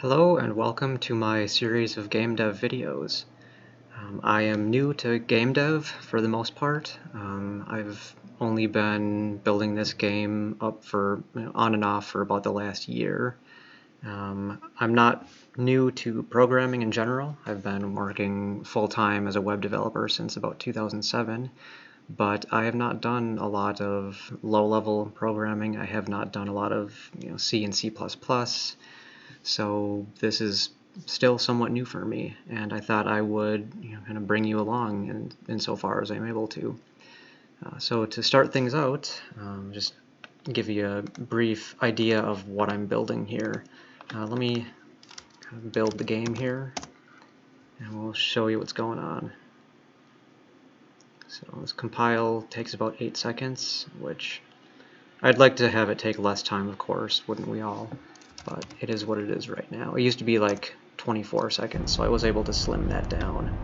Hello and welcome to my series of game dev videos. I am new to game dev for the most part. I've only been building this game up for on and off for about the last year. I'm not new to programming in general. I've been working full-time as a web developer since about 2007, but I have not done a lot of low-level programming. I have not done a lot of C and C++. So this is still somewhat new for me, and I thought I would kind of bring you along insofar as I'm able to. So to start things out, just give you a brief idea of what I'm building here. Let me kind of build the game here, and we'll show you what's going on. So this compile takes about 8 seconds, which I'd like to have it take less time, of course, wouldn't we all? But it is what it is right now. It used to be like 24 seconds, so I was able to slim that down.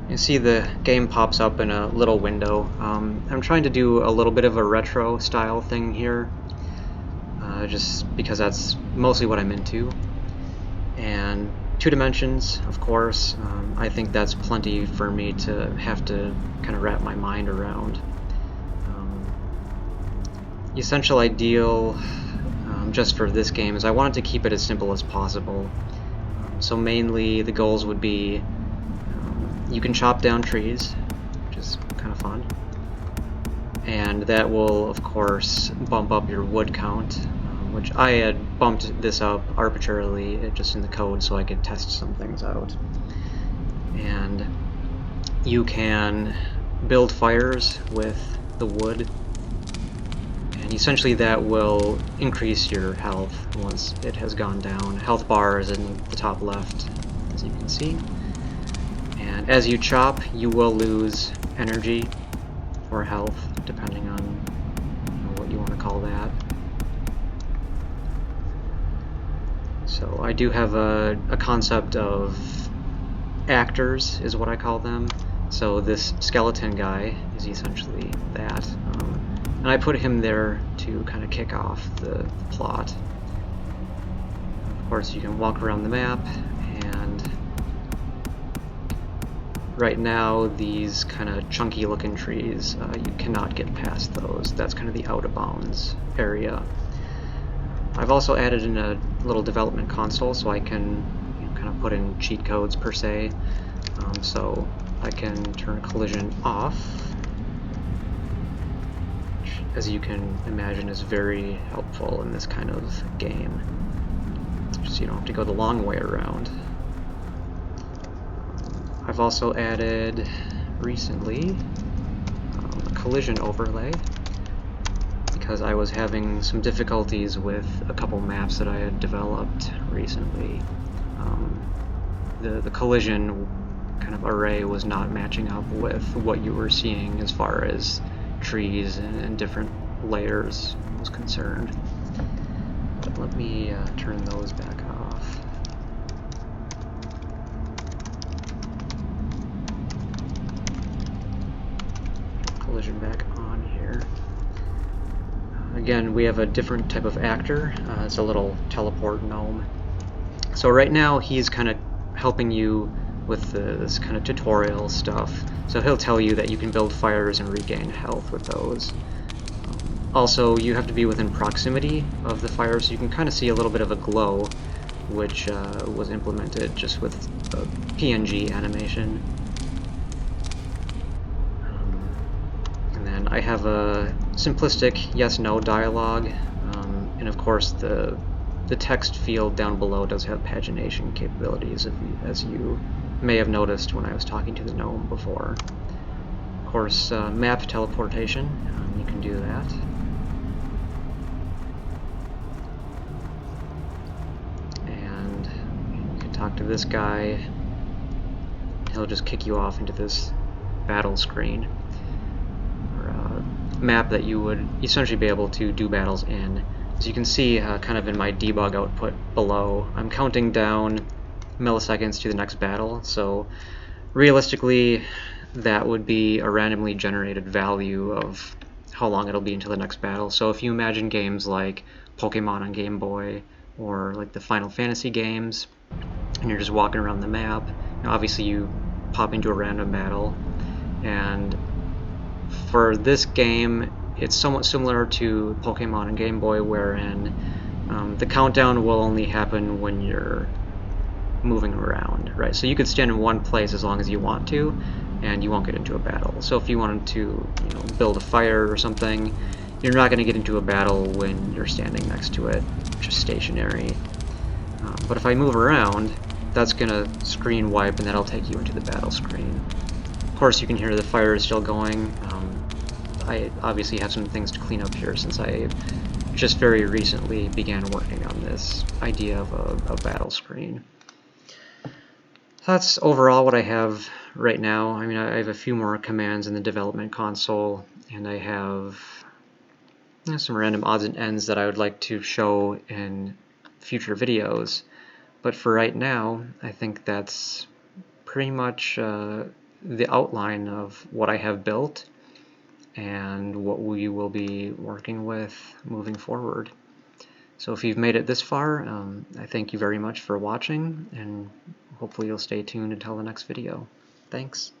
You see the game pops up in a little window. I'm trying to do a little bit of a retro style thing here, just because that's mostly what I'm into. And 2 dimensions, of course. I think that's plenty for me to have to kind of wrap my mind around. The essential ideal just for this game is I wanted to keep it as simple as possible. So mainly the goals would be you can chop down trees, which is kind of fun, and that will of course bump up your wood count, which I had bumped this up arbitrarily just in the code so I could test some things out. And you can build fires with the wood, and essentially that will increase your health once it has gone down. Health bar is in the top left, as you can see. And as you chop, you will lose energy or health, depending on what you want to call that. So I do have a concept of actors, is what I call them. So this skeleton guy is essentially that. And I put him there to kind of kick off the plot. Of course, you can walk around the map, and right now these kind of chunky looking trees, you cannot get past those. That's kind of the out of bounds area. I've also added in a little development console so I can kind of put in cheat codes per se. So I can turn collision off, as you can imagine is very helpful in this kind of game, just so you don't have to go the long way around. I've also added recently a collision overlay because I was having some difficulties with a couple maps that I had developed recently. The collision kind of array was not matching up with what you were seeing as far as trees and different layers was concerned. But let me turn those back off. Collision back on here. Again, we have a different type of actor. It's a little teleport gnome. So right now he's kind of helping you with this kind of tutorial stuff. So he'll tell you that you can build fires and regain health with those. Also, you have to be within proximity of the fire, so you can kind of see a little bit of a glow, which was implemented just with a PNG animation. And then I have a simplistic yes-no dialogue, and of course the text field down below does have pagination capabilities, as you may have noticed when I was talking to the gnome before. Of course, map teleportation, you can do that. And you can talk to this guy. He'll just kick you off into this battle screen, or a map that you would essentially be able to do battles in. As you can see, kind of in my debug output below, I'm counting down milliseconds to the next battle, so realistically that would be a randomly generated value of how long it'll be until the next battle. So if you imagine games like Pokemon on Game Boy or like the Final Fantasy games, and you're just walking around the map. Obviously you pop into a random battle, and for this game it's somewhat similar to Pokemon and Game Boy, wherein the countdown will only happen when you're moving around, right? So you could stand in one place as long as you want to, and you won't get into a battle. So if you wanted to, build a fire or something, you're not going to get into a battle when you're standing next to it, just stationary. But if I move around, that's going to screen wipe, and that'll take you into the battle screen. Of course, you can hear the fire is still going. I obviously have some things to clean up here since I just very recently began working on this idea of a battle screen. That's overall what I have right now. I mean, I have a few more commands in the development console, and I have some random odds and ends that I would like to show in future videos. But for right now, I think that's pretty much the outline of what I have built and what we will be working with moving forward. So if you've made it this far, I thank you very much for watching, and hopefully you'll stay tuned until the next video. Thanks.